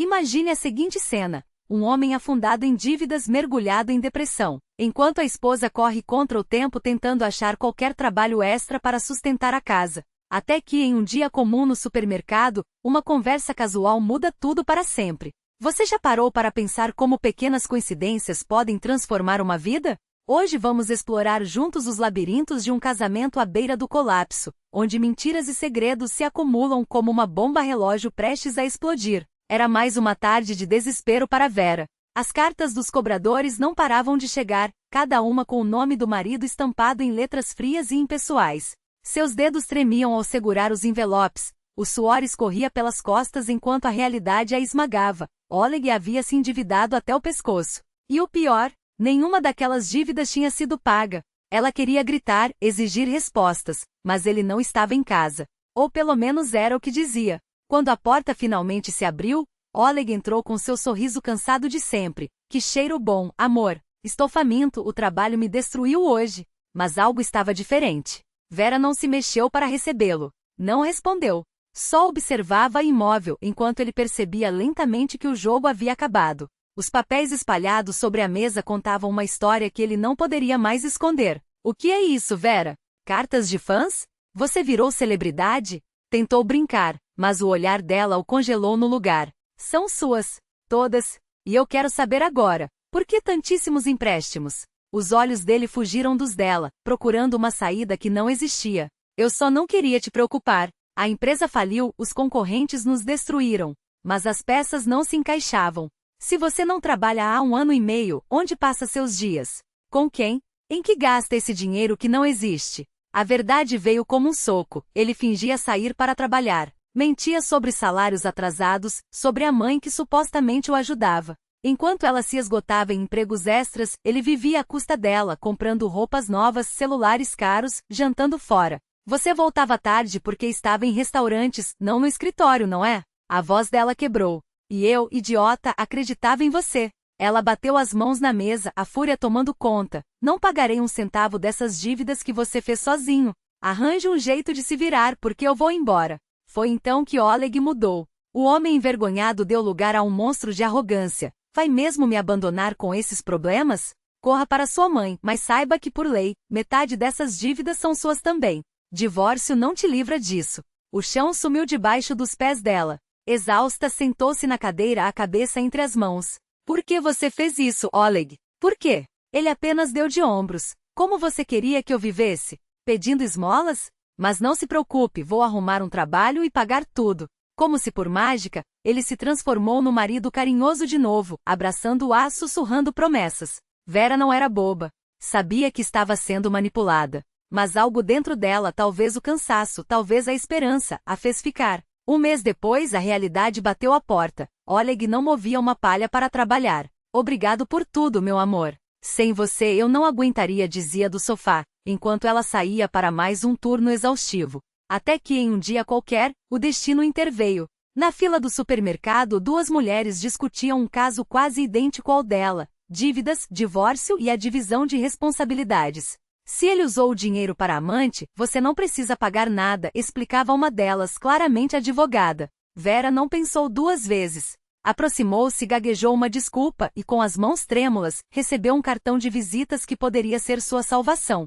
Imagine a seguinte cena. Um homem afundado em dívidas, mergulhado em depressão, enquanto a esposa corre contra o tempo tentando achar qualquer trabalho extra para sustentar a casa. Até que em um dia comum no supermercado, uma conversa casual muda tudo para sempre. Você já parou para pensar como pequenas coincidências podem transformar uma vida? Hoje vamos explorar juntos os labirintos de um casamento à beira do colapso, onde mentiras e segredos se acumulam como uma bomba relógio prestes a explodir. Era mais uma tarde de desespero para Vera. As cartas dos cobradores não paravam de chegar, cada uma com o nome do marido estampado em letras frias e impessoais. Seus dedos tremiam ao segurar os envelopes, o suor escorria pelas costas enquanto a realidade a esmagava. Oleg havia se endividado até o pescoço. E o pior, nenhuma daquelas dívidas tinha sido paga. Ela queria gritar, exigir respostas, mas ele não estava em casa. Ou pelo menos era o que dizia. Quando a porta finalmente se abriu, Oleg entrou com seu sorriso cansado de sempre. Que cheiro bom, amor. Estou faminto, o trabalho me destruiu hoje. Mas algo estava diferente. Vera não se mexeu para recebê-lo. Não respondeu. Só observava imóvel enquanto ele percebia lentamente que o jogo havia acabado. Os papéis espalhados sobre a mesa contavam uma história que ele não poderia mais esconder. O que é isso, Vera? Cartas de fãs? Você virou celebridade? Tentou brincar, mas o olhar dela o congelou no lugar. São suas. Todas. E eu quero saber agora. Por que tantíssimos empréstimos? Os olhos dele fugiram dos dela, procurando uma saída que não existia. Eu só não queria te preocupar. A empresa faliu, os concorrentes nos destruíram. Mas as peças não se encaixavam. Se você não trabalha há 1 ano e meio, onde passa seus dias? Com quem? Em que gasta esse dinheiro que não existe? A verdade veio como um soco. Ele fingia sair para trabalhar. Mentia sobre salários atrasados, sobre a mãe que supostamente o ajudava. Enquanto ela se esgotava em empregos extras, ele vivia à custa dela, comprando roupas novas, celulares caros, jantando fora. Você voltava tarde porque estava em restaurantes, não no escritório, não é? A voz dela quebrou. E eu, idiota, acreditava em você. Ela bateu as mãos na mesa, a fúria tomando conta. Não pagarei 1 centavo dessas dívidas que você fez sozinho. Arranje um jeito de se virar porque eu vou embora. Foi então que Oleg mudou. O homem envergonhado deu lugar a um monstro de arrogância. Vai mesmo me abandonar com esses problemas? Corra para sua mãe, mas saiba que por lei, metade dessas dívidas são suas também. Divórcio não te livra disso. O chão sumiu debaixo dos pés dela. Exausta, sentou-se na cadeira, a cabeça entre as mãos. Por que você fez isso, Oleg? Por quê? Ele apenas deu de ombros. Como você queria que eu vivesse? Pedindo esmolas? Mas não se preocupe, vou arrumar um trabalho e pagar tudo. Como se por mágica, ele se transformou no marido carinhoso de novo, abraçando-a, sussurrando promessas. Vera não era boba. Sabia que estava sendo manipulada. Mas algo dentro dela, talvez o cansaço, talvez a esperança, a fez ficar. 1 mês depois, a realidade bateu à porta. Oleg não movia uma palha para trabalhar. Obrigado por tudo, meu amor. Sem você eu não aguentaria, dizia do sofá, enquanto ela saía para mais um turno exaustivo. Até que em um dia qualquer, o destino interveio. Na fila do supermercado, 2 mulheres discutiam um caso quase idêntico ao dela. Dívidas, divórcio e a divisão de responsabilidades. Se ele usou o dinheiro para amante, você não precisa pagar nada, explicava uma delas, claramente advogada. Vera não pensou 2 vezes. Aproximou-se, gaguejou uma desculpa e, com as mãos trêmulas, recebeu um cartão de visitas que poderia ser sua salvação.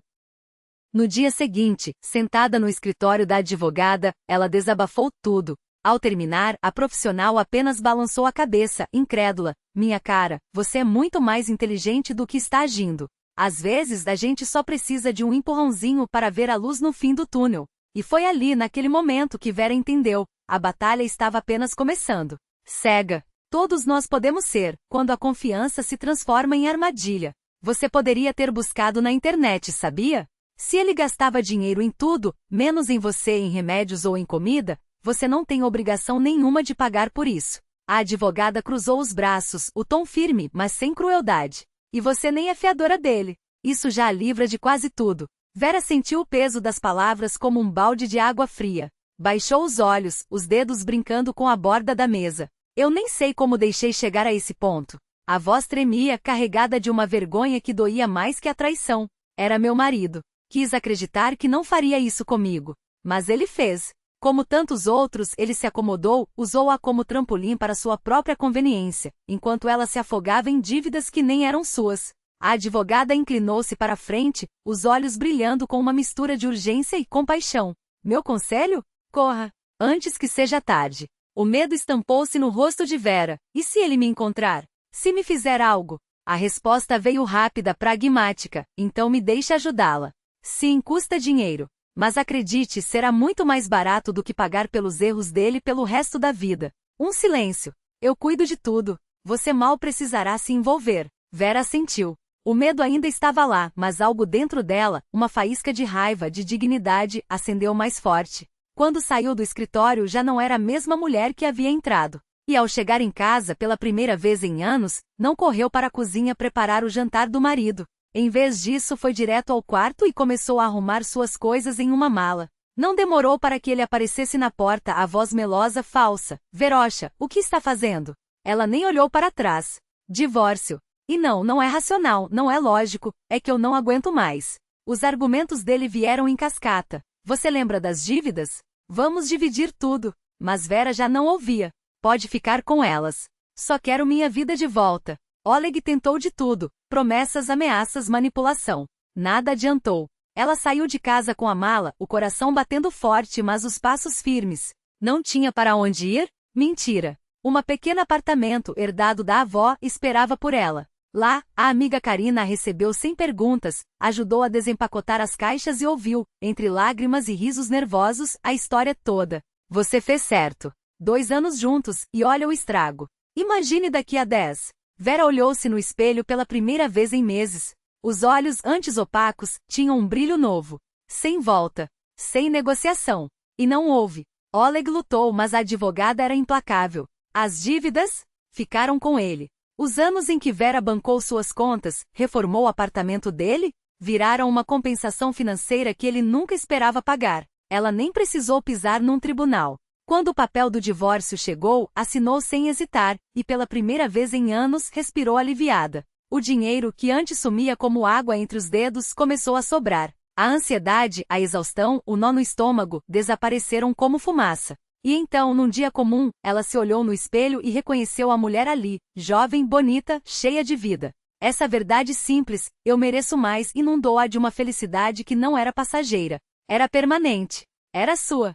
No dia seguinte, sentada no escritório da advogada, ela desabafou tudo. Ao terminar, a profissional apenas balançou a cabeça, incrédula. Minha cara, você é muito mais inteligente do que está agindo. Às vezes a gente só precisa de um empurrãozinho para ver a luz no fim do túnel. E foi ali, naquele momento, que Vera entendeu. A batalha estava apenas começando. Cega. Todos nós podemos ser, quando a confiança se transforma em armadilha. Você poderia ter buscado na internet, sabia? Se ele gastava dinheiro em tudo, menos em você, em remédios ou em comida, você não tem obrigação nenhuma de pagar por isso. A advogada cruzou os braços, o tom firme, mas sem crueldade. E você nem é fiadora dele. Isso já a livra de quase tudo. Vera sentiu o peso das palavras como um balde de água fria. Baixou os olhos, os dedos brincando com a borda da mesa. Eu nem sei como deixei chegar a esse ponto. A voz tremia, carregada de uma vergonha que doía mais que a traição. Era meu marido. Quis acreditar que não faria isso comigo. Mas ele fez. Como tantos outros, ele se acomodou, usou-a como trampolim para sua própria conveniência, enquanto ela se afogava em dívidas que nem eram suas. A advogada inclinou-se para a frente, os olhos brilhando com uma mistura de urgência e compaixão. Meu conselho? Corra, antes que seja tarde. O medo estampou-se no rosto de Vera. E se ele me encontrar? Se me fizer algo? A resposta veio rápida, pragmática. Então me deixe ajudá-la. Sim, custa dinheiro. Mas acredite, será muito mais barato do que pagar pelos erros dele pelo resto da vida. Um silêncio. Eu cuido de tudo. Você mal precisará se envolver. Vera assentiu. O medo ainda estava lá, mas algo dentro dela, uma faísca de raiva, de dignidade, acendeu mais forte. Quando saiu do escritório já não era a mesma mulher que havia entrado. E ao chegar em casa pela primeira vez em anos, não correu para a cozinha preparar o jantar do marido. Em vez disso, foi direto ao quarto e começou a arrumar suas coisas em uma mala. Não demorou para que ele aparecesse na porta, a voz melosa falsa. Verocha, o que está fazendo? Ela nem olhou para trás. Divórcio. E não é racional, não é lógico, é que eu não aguento mais. Os argumentos dele vieram em cascata. Você lembra das dívidas? Vamos dividir tudo. Mas Vera já não ouvia. Pode ficar com elas. Só quero minha vida de volta. Oleg tentou de tudo. Promessas, ameaças, manipulação. Nada adiantou. Ela saiu de casa com a mala, o coração batendo forte, mas os passos firmes. Não tinha para onde ir? Mentira. Um pequeno apartamento herdado da avó esperava por ela. Lá, a amiga Karina a recebeu sem perguntas, ajudou a desempacotar as caixas e ouviu, entre lágrimas e risos nervosos, a história toda. Você fez certo. 2 anos juntos, e olha o estrago. Imagine daqui a 10. Vera olhou-se no espelho pela primeira vez em meses. Os olhos, antes opacos, tinham um brilho novo. Sem volta. Sem negociação. E não houve. Oleg lutou, mas a advogada era implacável. As dívidas? Ficaram com ele. Os anos em que Vera bancou suas contas, reformou o apartamento dele, viraram uma compensação financeira que ele nunca esperava pagar. Ela nem precisou pisar num tribunal. Quando o papel do divórcio chegou, assinou sem hesitar, e pela primeira vez em anos respirou aliviada. O dinheiro, que antes sumia como água entre os dedos, começou a sobrar. A ansiedade, a exaustão, o nó no estômago, desapareceram como fumaça. E então, num dia comum, ela se olhou no espelho e reconheceu a mulher ali, jovem, bonita, cheia de vida. Essa verdade simples, eu mereço mais, inundou-a de uma felicidade que não era passageira. Era permanente. Era sua.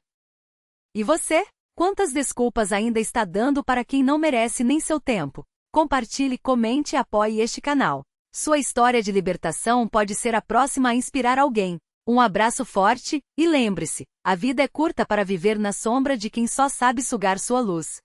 E você? Quantas desculpas ainda está dando para quem não merece nem seu tempo? Compartilhe, comente e apoie este canal. Sua história de libertação pode ser a próxima a inspirar alguém. Um abraço forte, e lembre-se, a vida é curta para viver na sombra de quem só sabe sugar sua luz.